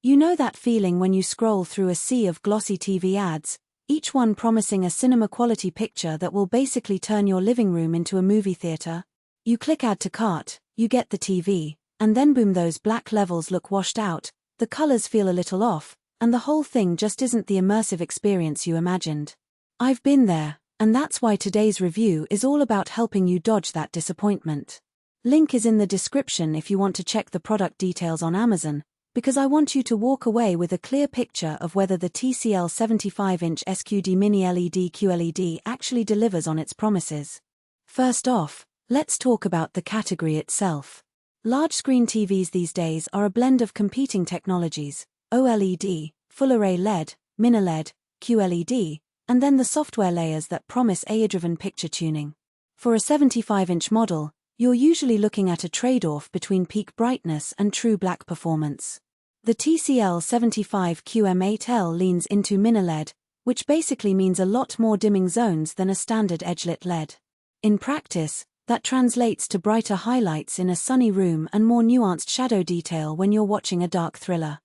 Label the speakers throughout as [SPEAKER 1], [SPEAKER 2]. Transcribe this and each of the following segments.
[SPEAKER 1] You know that feeling when you scroll through a sea of glossy TV ads, each one promising a cinema-quality picture that will basically turn your living room into a movie theater? You click Add to Cart, you get the TV, and then boom, those black levels look washed out, the colors feel a little off, and the whole thing just isn't the immersive experience you imagined. I've been there, and that's why today's review is all about helping you dodge that disappointment. Link is in the description if you want to check the product details on Amazon, because I want you to walk away with a clear picture of whether the TCL 75-inch SQD-Mini-LED QLED actually delivers on its promises. First off, let's talk about the category itself. Large-screen TVs these days are a blend of competing technologies: OLED, full-array LED, Mini-LED, QLED, and then the software layers that promise AI-driven picture tuning. For a 75-inch model, you're usually looking at a trade-off between peak brightness and true black performance. The TCL 75 QM8L leans into Mini-LED, which basically means a lot more dimming zones than a standard edge-lit LED. In practice, that translates to brighter highlights in a sunny room and more nuanced shadow detail when you're watching a dark thriller.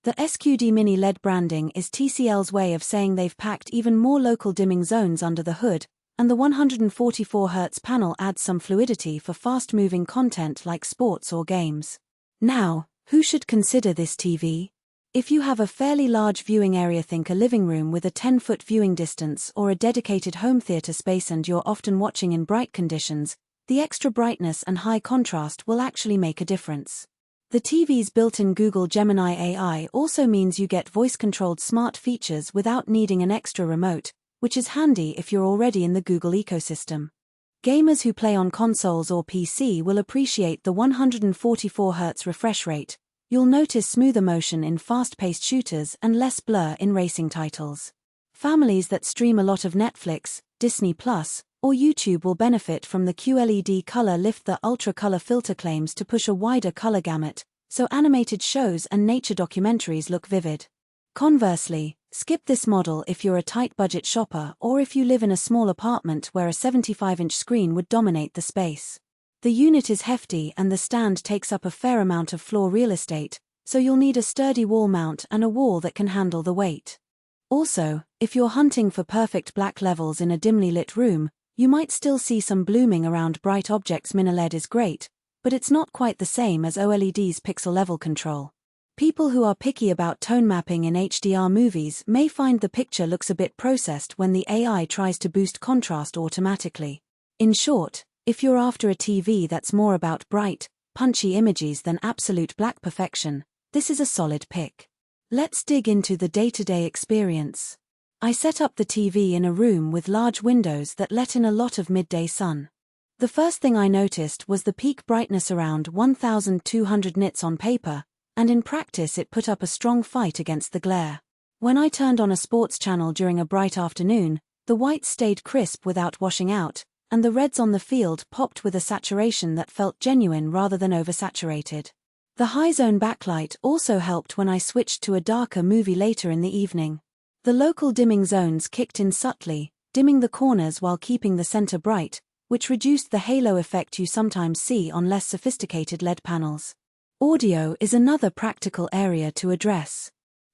[SPEAKER 1] The SQD-Mini-LED branding is TCL's way of saying they've packed even more local dimming zones under the hood, and the 144Hz panel adds some fluidity for fast-moving content like sports or games. Now, who should consider this TV? If you have a fairly large viewing area, think a living room with a 10-foot viewing distance or a dedicated home theater space, and you're often watching in bright conditions, the extra brightness and high contrast will actually make a difference. The TV's built-in Google Gemini AI also means you get voice-controlled smart features without needing an extra remote, which is handy if you're already in the Google ecosystem. Gamers who play on consoles or PC will appreciate the 144Hz refresh rate. You'll notice smoother motion in fast-paced shooters and less blur in racing titles. Families that stream a lot of Netflix, Disney+, or YouTube will benefit from the QLED color lift. The Ultra Color filter claims to push a wider color gamut, so animated shows and nature documentaries look vivid. Conversely, skip this model if you're a tight-budget shopper or if you live in a small apartment where a 75-inch screen would dominate the space. The unit is hefty and the stand takes up a fair amount of floor real estate, so you'll need a sturdy wall mount and a wall that can handle the weight. Also, if you're hunting for perfect black levels in a dimly lit room, you might still see some blooming around bright objects. Mini-LED is great, but it's not quite the same as OLED's pixel level control. People who are picky about tone mapping in HDR movies may find the picture looks a bit processed when the AI tries to boost contrast automatically. In short, if you're after a TV that's more about bright, punchy images than absolute black perfection, this is a solid pick. Let's dig into the day-to-day experience. I set up the TV in a room with large windows that let in a lot of midday sun. The first thing I noticed was the peak brightness around 1200 nits on paper, and in practice it put up a strong fight against the glare. When I turned on a sports channel during a bright afternoon, the whites stayed crisp without washing out, and the reds on the field popped with a saturation that felt genuine rather than oversaturated. The high zone backlight also helped when I switched to a darker movie later in the evening. The local dimming zones kicked in subtly, dimming the corners while keeping the center bright, which reduced the halo effect you sometimes see on less sophisticated LED panels. Audio is another practical area to address.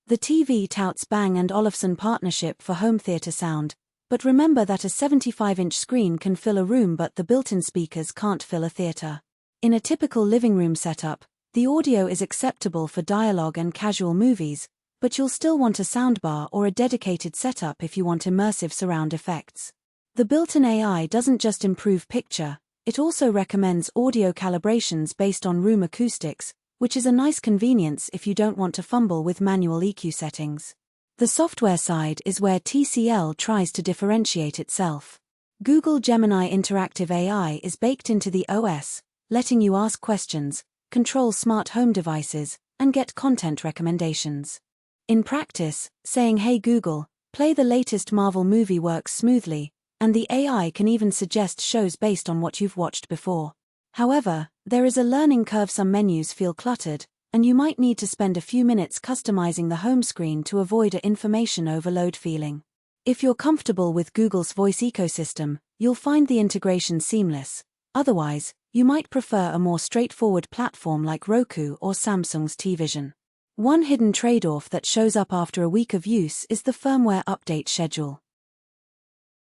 [SPEAKER 1] The TV touts Bang & Olufsen partnership for home theater sound, but remember that a 75-inch screen can fill a room but the built-in speakers can't fill a theater. In a typical living room setup, the audio is acceptable for dialogue and casual movies, but you'll still want a soundbar or a dedicated setup if you want immersive surround effects. The built-in AI doesn't just improve picture, it also recommends audio calibrations based on room acoustics, which is a nice convenience if you don't want to fumble with manual EQ settings. The software side is where TCL tries to differentiate itself. Google Gemini Interactive AI is baked into the OS, letting you ask questions, control smart home devices, and get content recommendations. In practice, saying "Hey Google, play the latest Marvel movie" works smoothly, and the AI can even suggest shows based on what you've watched before. However, there is a learning curve. Some menus feel cluttered, and you might need to spend a few minutes customizing the home screen to avoid an information overload feeling. If you're comfortable with Google's voice ecosystem, you'll find the integration seamless. Otherwise, you might prefer a more straightforward platform like Roku or Samsung's TVision. One hidden trade-off that shows up after a week of use is the firmware update schedule.